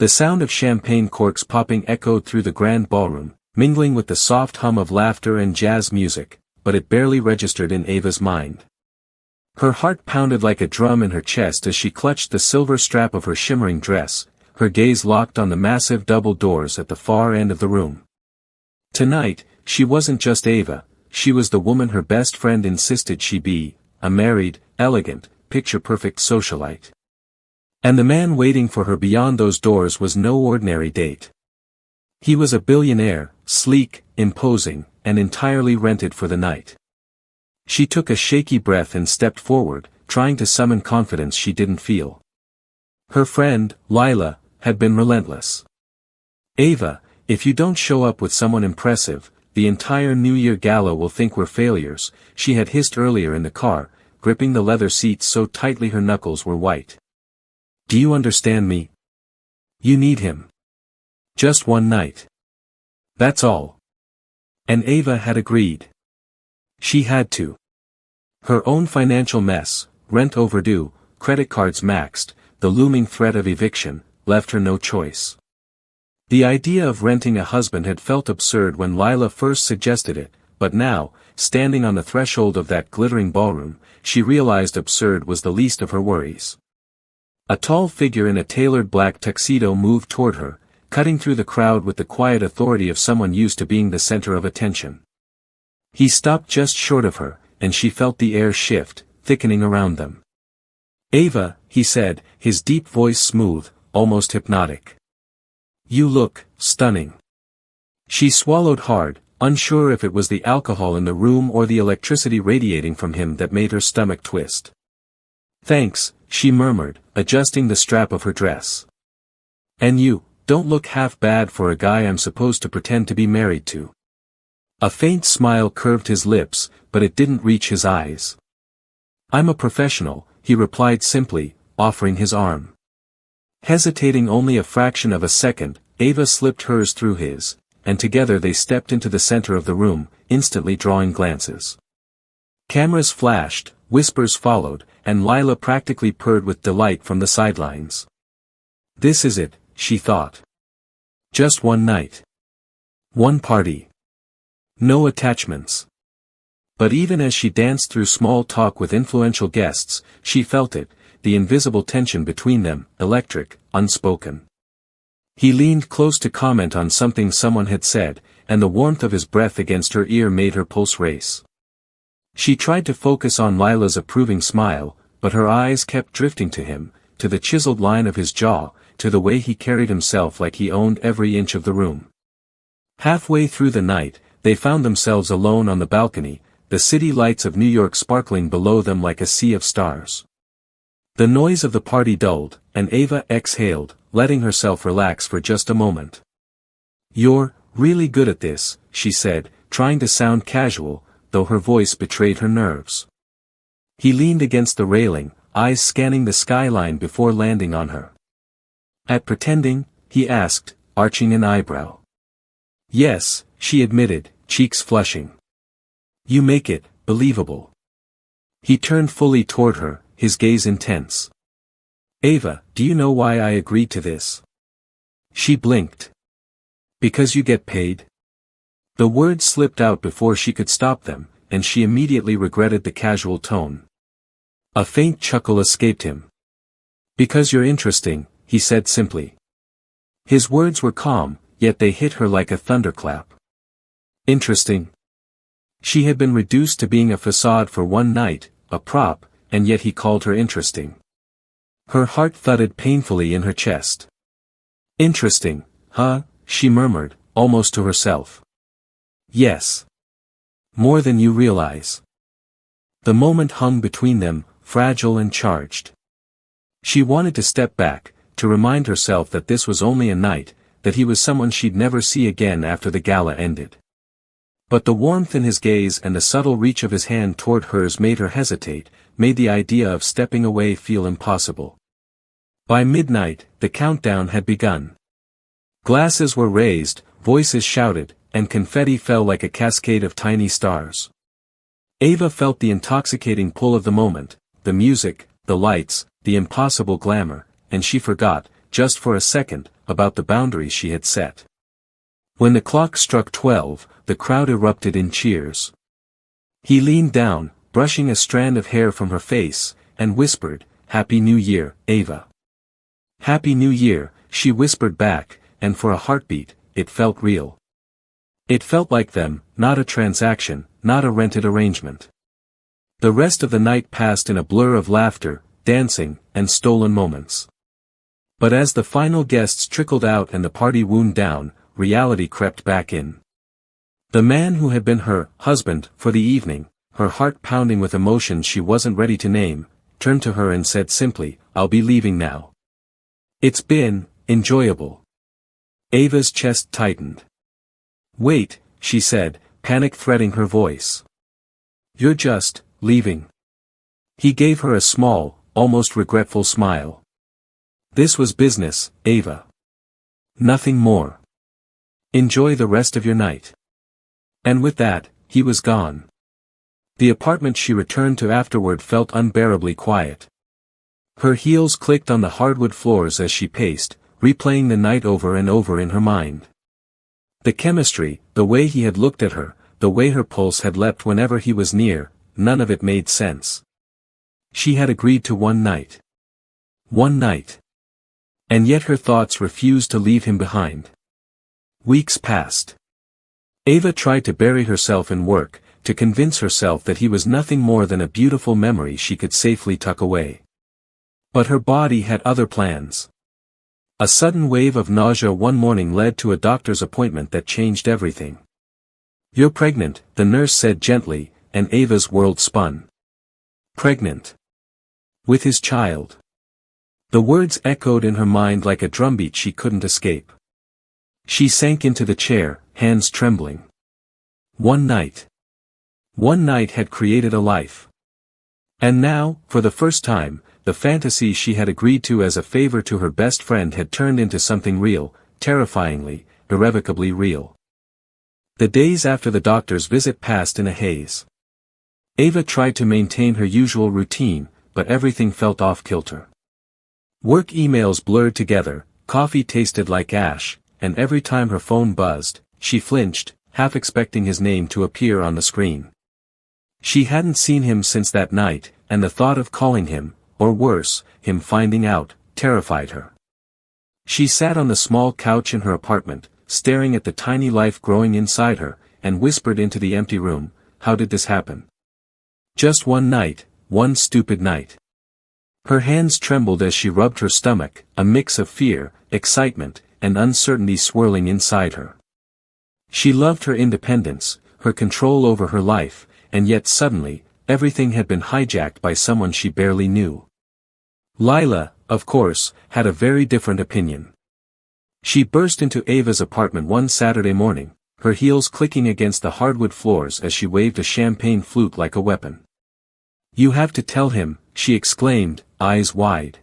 The sound of champagne corks popping echoed through the grand ballroom, mingling with the soft hum of laughter and jazz music, but it barely registered in Ava's mind. Her heart pounded like a drum in her chest as she clutched the silver strap of her shimmering dress, her gaze locked on the massive double doors at the far end of the room. Tonight, she wasn't just Ava, she was the woman her best friend insisted she be, a married, elegant, picture-perfect socialite. And the man waiting for her beyond those doors was no ordinary date. He was a billionaire, sleek, imposing, and entirely rented for the night. She took a shaky breath and stepped forward, trying to summon confidence she didn't feel. Her friend, Lila, had been relentless. "Ava, if you don't show up with someone impressive, the entire New Year gala will think we're failures," she had hissed earlier in the car, gripping the leather seats so tightly her knuckles were white. "Do you understand me? You need him. Just one night. That's all." And Ava had agreed. She had to. Her own financial mess, rent overdue, credit cards maxed, the looming threat of eviction, left her no choice. The idea of renting a husband had felt absurd when Lila first suggested it, but now, standing on the threshold of that glittering ballroom, she realized absurd was the least of her worries. A tall figure in a tailored black tuxedo moved toward her, cutting through the crowd with the quiet authority of someone used to being the center of attention. He stopped just short of her, and she felt the air shift, thickening around them. "Ava," he said, his deep voice smooth, almost hypnotic. "You look stunning." She swallowed hard, unsure if it was the alcohol in the room or the electricity radiating from him that made her stomach twist. "Thanks," she murmured, adjusting the strap of her dress. "And you don't look half bad for a guy I'm supposed to pretend to be married to." A faint smile curved his lips, but it didn't reach his eyes. "I'm a professional," he replied simply, offering his arm. Hesitating only a fraction of a second, Ava slipped hers through his, and together they stepped into the center of the room, instantly drawing glances. Cameras flashed, whispers followed, and Lila practically purred with delight from the sidelines. This is it, she thought. Just one night. One party. No attachments. But even as she danced through small talk with influential guests, she felt it, the invisible tension between them, electric, unspoken. He leaned close to comment on something someone had said, and the warmth of his breath against her ear made her pulse race. She tried to focus on Lila's approving smile, but her eyes kept drifting to him, to the chiseled line of his jaw, to the way he carried himself like he owned every inch of the room. Halfway through the night, they found themselves alone on the balcony, the city lights of New York sparkling below them like a sea of stars. The noise of the party dulled, and Ava exhaled, letting herself relax for just a moment. "You're really good at this," she said, trying to sound casual, though her voice betrayed her nerves. He leaned against the railing, eyes scanning the skyline before landing on her. "At pretending?" he asked, arching an eyebrow. "Yes," she admitted, cheeks flushing. "You make it believable." He turned fully toward her, his gaze intense. "Ava, do you know why I agreed to this?" She blinked. "Because you get paid?" The words slipped out before she could stop them, and she immediately regretted the casual tone. A faint chuckle escaped him. "Because you're interesting," he said simply. His words were calm, yet they hit her like a thunderclap. Interesting. She had been reduced to being a facade for one night, a prop, and yet he called her interesting. Her heart thudded painfully in her chest. "Interesting, huh?" she murmured, almost to herself. "Yes. More than you realize." The moment hung between them, fragile and charged. She wanted to step back, to remind herself that this was only a night, that he was someone she'd never see again after the gala ended. But the warmth in his gaze and the subtle reach of his hand toward hers made her hesitate, made the idea of stepping away feel impossible. By midnight, the countdown had begun. Glasses were raised, voices shouted, and confetti fell like a cascade of tiny stars. Ava felt the intoxicating pull of the moment, the music, the lights, the impossible glamour, and she forgot, just for a second, about the boundaries she had set. When the clock struck 12, the crowd erupted in cheers. He leaned down, brushing a strand of hair from her face, and whispered, "Happy New Year, Ava." "Happy New Year," she whispered back, and for a heartbeat, it felt real. It felt like them, not a transaction, not a rented arrangement. The rest of the night passed in a blur of laughter, dancing, and stolen moments. But as the final guests trickled out and the party wound down, reality crept back in. The man who had been her husband for the evening, her heart pounding with emotions she wasn't ready to name, turned to her and said simply, "I'll be leaving now. It's been enjoyable." Ava's chest tightened. "Wait," she said, panic threading her voice. "You're just leaving?" He gave her a small, almost regretful smile. "This was business, Ava. Nothing more. Enjoy the rest of your night." And with that, he was gone. The apartment she returned to afterward felt unbearably quiet. Her heels clicked on the hardwood floors as she paced, replaying the night over and over in her mind. The chemistry, the way he had looked at her, the way her pulse had leapt whenever he was near, none of it made sense. She had agreed to one night. One night. And yet her thoughts refused to leave him behind. Weeks passed. Ava tried to bury herself in work, to convince herself that he was nothing more than a beautiful memory she could safely tuck away. But her body had other plans. A sudden wave of nausea one morning led to a doctor's appointment that changed everything. "You're pregnant," the nurse said gently, and Ava's world spun. Pregnant. With his child. The words echoed in her mind like a drumbeat she couldn't escape. She sank into the chair, hands trembling. One night. One night had created a life. And now, for the first time, the fantasy she had agreed to as a favor to her best friend had turned into something real, terrifyingly, irrevocably real. The days after the doctor's visit passed in a haze. Ava tried to maintain her usual routine, but everything felt off-kilter. Work emails blurred together, coffee tasted like ash, and every time her phone buzzed, she flinched, half expecting his name to appear on the screen. She hadn't seen him since that night, and the thought of calling him, or worse, him finding out, terrified her. She sat on the small couch in her apartment, staring at the tiny life growing inside her, and whispered into the empty room, "How did this happen? Just one night, one stupid night." Her hands trembled as she rubbed her stomach, a mix of fear, excitement, and uncertainty swirling inside her. She loved her independence, her control over her life, and yet suddenly, everything had been hijacked by someone she barely knew. Lila, of course, had a very different opinion. She burst into Ava's apartment one Saturday morning, her heels clicking against the hardwood floors as she waved a champagne flute like a weapon. "You have to tell him," she exclaimed, eyes wide.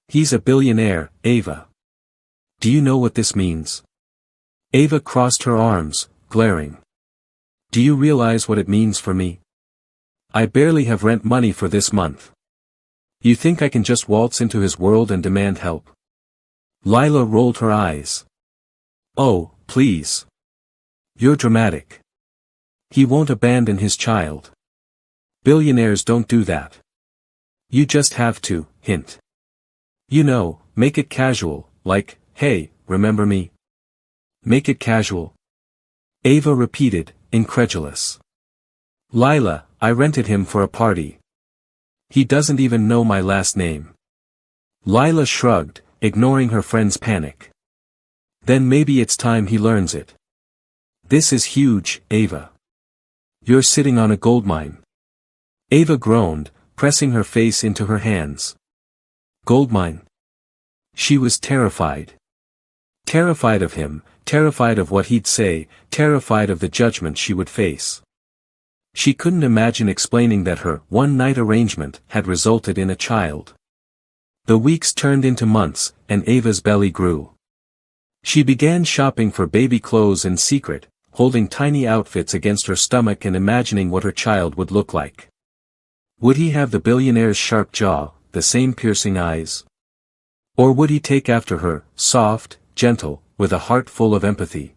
"He's a billionaire, Ava. Do you know what this means?" Ava crossed her arms, glaring. "Do you realize what it means for me? I barely have rent money for this month. You think I can just waltz into his world and demand help?" Lila rolled her eyes. "Oh, please. You're dramatic. He won't abandon his child. Billionaires don't do that. You just have to, hint. You know, make it casual, like, 'Hey, remember me?' Make it casual." Ava repeated, incredulous. "Lila, I rented him for a party. He doesn't even know my last name." Lila shrugged, ignoring her friend's panic. "Then maybe it's time he learns it. This is huge, Ava. You're sitting on a goldmine." Ava groaned, pressing her face into her hands. Goldmine. She was terrified. Terrified of him, terrified of what he'd say, terrified of the judgment she would face. She couldn't imagine explaining that her one-night arrangement had resulted in a child. The weeks turned into months, and Ava's belly grew. She began shopping for baby clothes in secret, holding tiny outfits against her stomach and imagining what her child would look like. Would he have the billionaire's sharp jaw, the same piercing eyes? Or would he take after her, soft, gentle, with a heart full of empathy?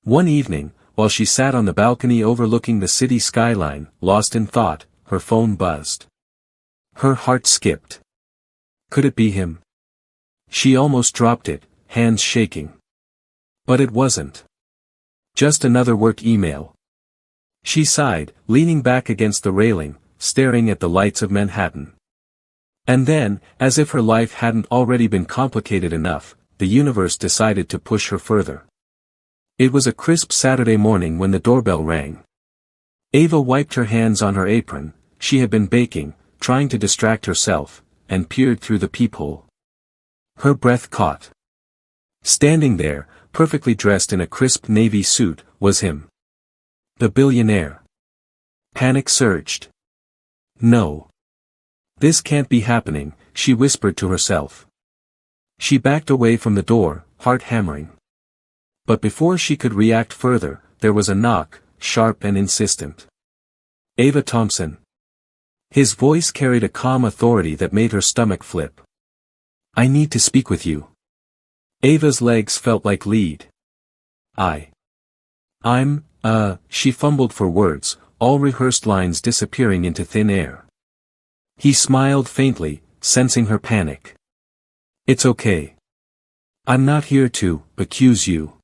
One evening, while she sat on the balcony overlooking the city skyline, lost in thought, her phone buzzed. Her heart skipped. Could it be him? She almost dropped it, hands shaking. But it wasn't. Just another work email. She sighed, leaning back against the railing, staring at the lights of Manhattan. And then, as if her life hadn't already been complicated enough, the universe decided to push her further. It was a crisp Saturday morning when the doorbell rang. Ava wiped her hands on her apron, she had been baking, trying to distract herself, and peered through the peephole. Her breath caught. Standing there, perfectly dressed in a crisp navy suit, was him. The billionaire. Panic surged. No. This can't be happening, she whispered to herself. She backed away from the door, heart hammering. But before she could react further, there was a knock, sharp and insistent. Ava Thompson. His voice carried a calm authority that made her stomach flip. I need to speak with you. Ava's legs felt like lead. She fumbled for words, all rehearsed lines disappearing into thin air. He smiled faintly, sensing her panic. It's okay. I'm not here to accuse you.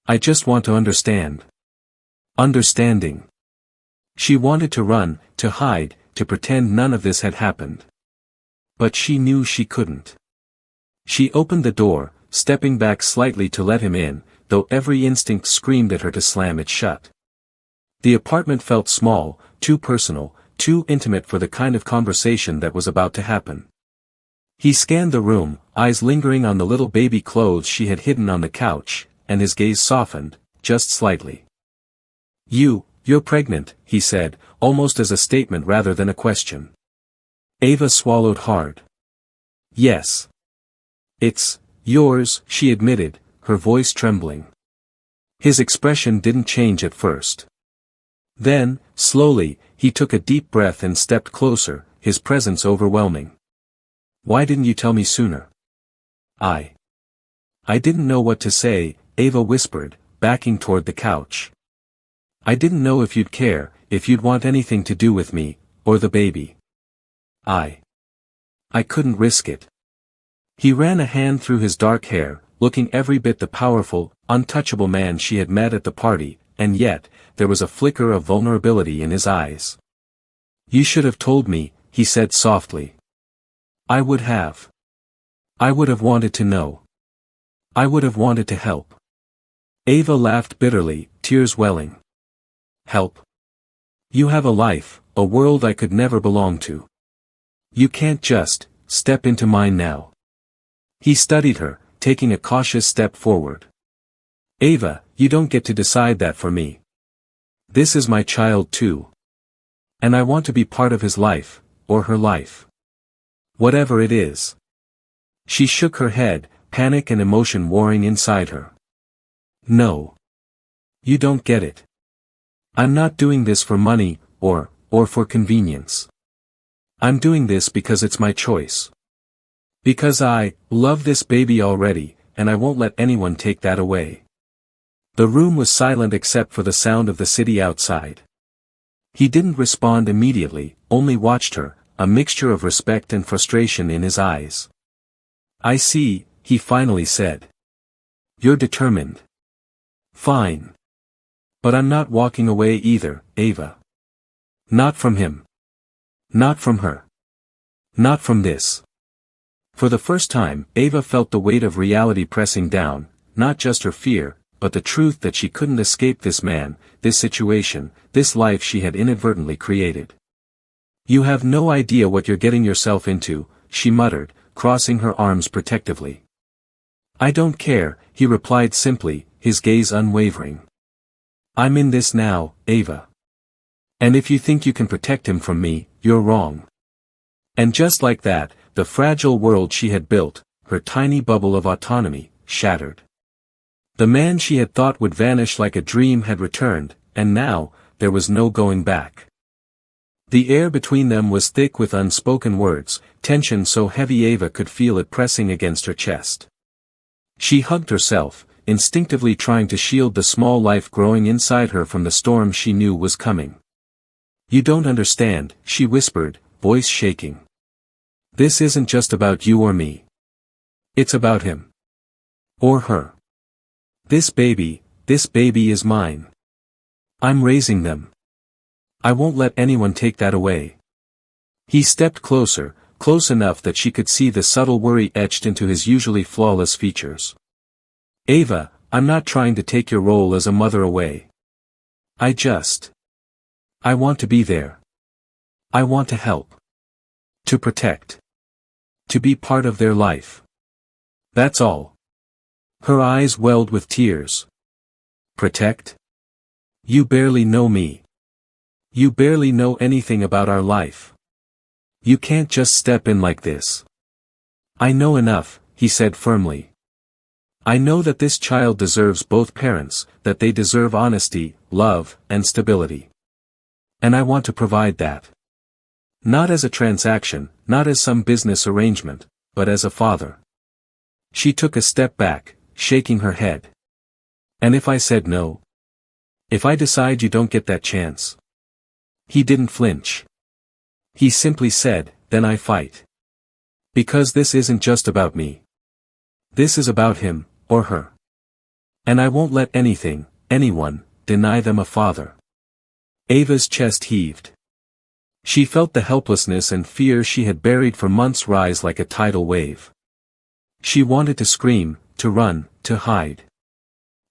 I just want to understand. Understanding. She wanted to run, to hide, to pretend none of this had happened. But she knew she couldn't. She opened the door, stepping back slightly to let him in, though every instinct screamed at her to slam it shut. The apartment felt small, too personal, too intimate for the kind of conversation that was about to happen. He scanned the room, eyes lingering on the little baby clothes she had hidden on the couch, and his gaze softened, just slightly. You're pregnant, he said, almost as a statement rather than a question. Ava swallowed hard. Yes. It's yours, she admitted, her voice trembling. His expression didn't change at first. Then, slowly, he took a deep breath and stepped closer, his presence overwhelming. Why didn't you tell me sooner? I didn't know what to say, Ava whispered, backing toward the couch. I didn't know if you'd care, if you'd want anything to do with me, or the baby. I couldn't risk it. He ran a hand through his dark hair, looking every bit the powerful, untouchable man she had met at the party, and yet, there was a flicker of vulnerability in his eyes. You should have told me, he said softly. I would have. I would have wanted to know. I would have wanted to help. Ava laughed bitterly, tears welling. Help? You have a life, a world I could never belong to. You can't just step into mine now. He studied her, taking a cautious step forward. Ava, you don't get to decide that for me. This is my child too. And I want to be part of his life, or her life. Whatever it is. She shook her head, panic and emotion warring inside her. No. You don't get it. I'm not doing this for money, or for convenience. I'm doing this because it's my choice. Because I love this baby already, and I won't let anyone take that away. The room was silent except for the sound of the city outside. He didn't respond immediately, only watched her, a mixture of respect and frustration in his eyes. I see, he finally said. You're determined. Fine. But I'm not walking away either, Ava. Not from him. Not from her. Not from this. For the first time, Ava felt the weight of reality pressing down, not just her fear, but the truth that she couldn't escape this man, this situation, this life she had inadvertently created. You have no idea what you're getting yourself into, she muttered, crossing her arms protectively. I don't care, he replied simply, his gaze unwavering. I'm in this now, Ava. And if you think you can protect him from me, you're wrong. And just like that, the fragile world she had built, her tiny bubble of autonomy, shattered. The man she had thought would vanish like a dream had returned, and now, there was no going back. The air between them was thick with unspoken words, tension so heavy Ava could feel it pressing against her chest. She hugged herself, instinctively trying to shield the small life growing inside her from the storm she knew was coming. "You don't understand," she whispered, voice shaking. "This isn't just about you or me. It's about him. Or her. This baby is mine. I'm raising them. I won't let anyone take that away." He stepped closer, close enough that she could see the subtle worry etched into his usually flawless features. "Ava, I'm not trying to take your role as a mother away. I want to be there. I want to help. To protect. To be part of their life. That's all." Her eyes welled with tears. "Protect? You barely know me. You barely know anything about our life. You can't just step in like this." "I know enough," he said firmly. "I know that this child deserves both parents, that they deserve honesty, love, and stability. And I want to provide that. Not as a transaction, not as some business arrangement, but as a father." She took a step back, shaking her head. "And if I said no? If I decide you don't get that chance?" He didn't flinch. He simply said, "Then I fight. Because this isn't just about me. This is about him, or her. And I won't let anything, anyone, deny them a father." Ava's chest heaved. She felt the helplessness and fear she had buried for months rise like a tidal wave. She wanted to scream, to run, to hide.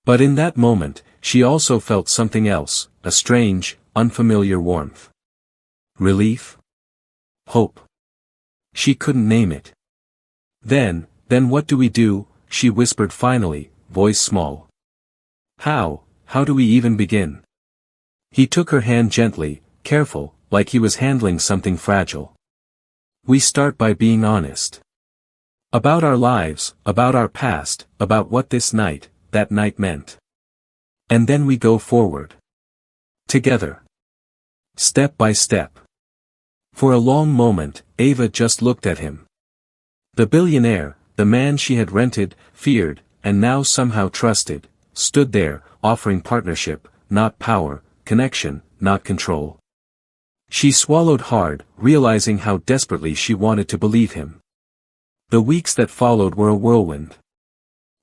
But in that moment, she also felt something else, a strange, unfamiliar warmth. Relief? Hope. She couldn't name it. Then what do we do?" she whispered finally, voice small. How do we even begin?" He took her hand gently, careful, like he was handling something fragile. "We start by being honest. About our lives, about our past, about what that night meant. And then we go forward. Together. Step by step." For a long moment, Ava just looked at him. The billionaire, the man she had rented, feared, and now somehow trusted, stood there, offering partnership, not power, connection, not control. She swallowed hard, realizing how desperately she wanted to believe him. The weeks that followed were a whirlwind.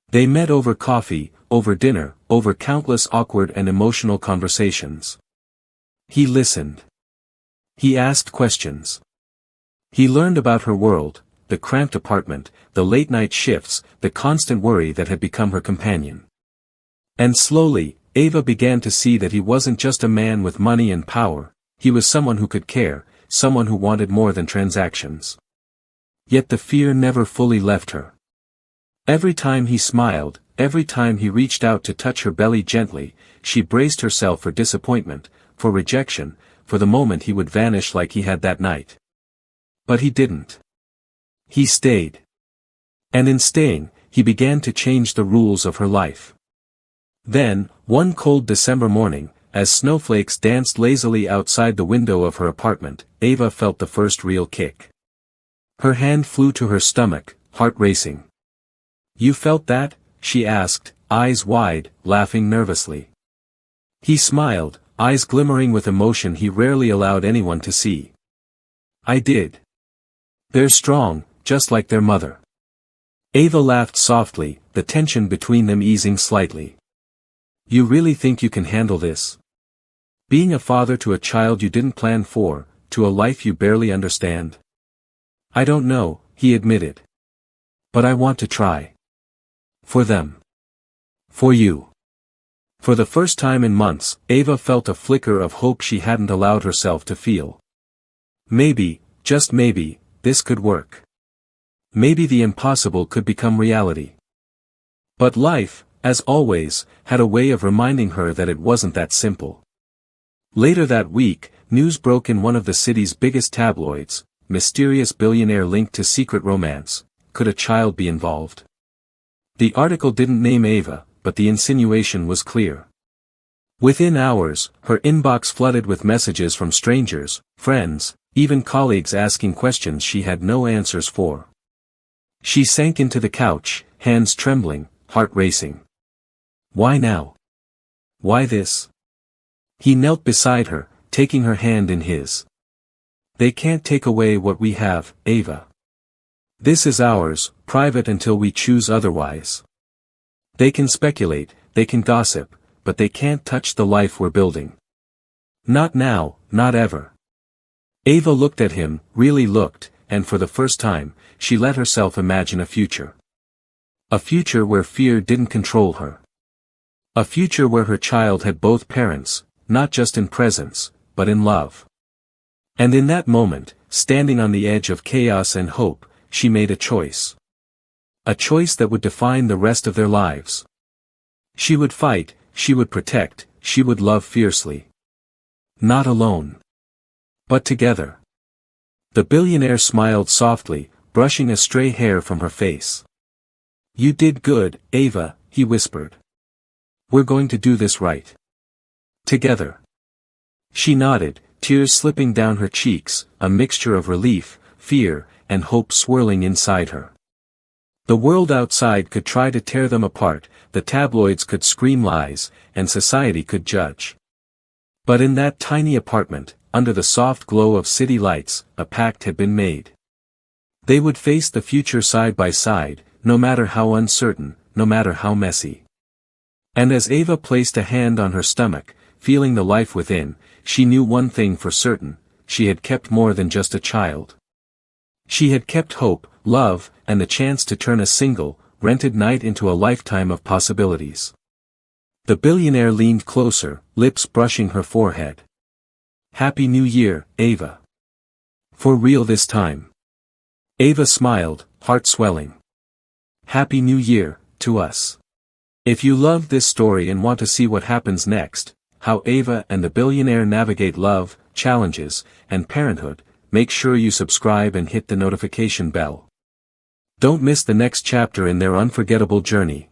They met over coffee, over dinner, over countless awkward and emotional conversations. He listened. He asked questions. He learned about her world, the cramped apartment, the late-night shifts, the constant worry that had become her companion. And slowly, Ava began to see that he wasn't just a man with money and power, he was someone who could care, someone who wanted more than transactions. Yet the fear never fully left her. Every time he smiled, every time he reached out to touch her belly gently, she braced herself for disappointment, for rejection, for the moment he would vanish like he had that night. But he didn't. He stayed. And in staying, he began to change the rules of her life. Then, one cold December morning, as snowflakes danced lazily outside the window of her apartment, Ava felt the first real kick. Her hand flew to her stomach, heart racing. "You felt that?" she asked, eyes wide, laughing nervously. He smiled, eyes glimmering with emotion he rarely allowed anyone to see. "I did. They're strong, just like their mother." Ava laughed softly, the tension between them easing slightly. "You really think you can handle this? Being a father to a child you didn't plan for, to a life you barely understand?" "I don't know," he admitted. "But I want to try. For them. For you." For the first time in months, Ava felt a flicker of hope she hadn't allowed herself to feel. Maybe, just maybe, this could work. Maybe the impossible could become reality. But life, as always, had a way of reminding her that it wasn't that simple. Later that week, news broke in one of the city's biggest tabloids: mysterious billionaire linked to secret romance. Could a child be involved? The article didn't name Ava, but the insinuation was clear. Within hours, her inbox flooded with messages from strangers, friends, even colleagues asking questions she had no answers for. She sank into the couch, hands trembling, heart racing. Why now? Why this? He knelt beside her, taking her hand in his. They can't take away what we have, Ava. This is ours, private until we choose otherwise. They can speculate, they can gossip, but they can't touch the life we're building. Not now, not ever. Ava looked at him, really looked, and for the first time, she let herself imagine a future. A future where fear didn't control her. A future where her child had both parents, not just in presence, but in love. And in that moment, standing on the edge of chaos and hope, she made a choice. A choice that would define the rest of their lives. She would fight, she would protect, she would love fiercely. Not alone. But together. The billionaire smiled softly, brushing a stray hair from her face. You did good, Ava, he whispered. We're going to do this right. Together. She nodded, tears slipping down her cheeks, a mixture of relief, fear, and hope swirling inside her. The world outside could try to tear them apart, the tabloids could scream lies, and society could judge. But in that tiny apartment, under the soft glow of city lights, a pact had been made. They would face the future side by side, no matter how uncertain, no matter how messy. And as Ava placed a hand on her stomach, feeling the life within, she knew one thing for certain: she had kept more than just a child. She had kept hope, love, and the chance to turn a single, rented night into a lifetime of possibilities. The billionaire leaned closer, lips brushing her forehead. Happy New Year, Ava. For real this time. Ava smiled, heart swelling. Happy New Year, to us. If you loved this story and want to see what happens next, how Ava and the billionaire navigate love, challenges, and parenthood, make sure you subscribe and hit the notification bell. Don't miss the next chapter in their unforgettable journey.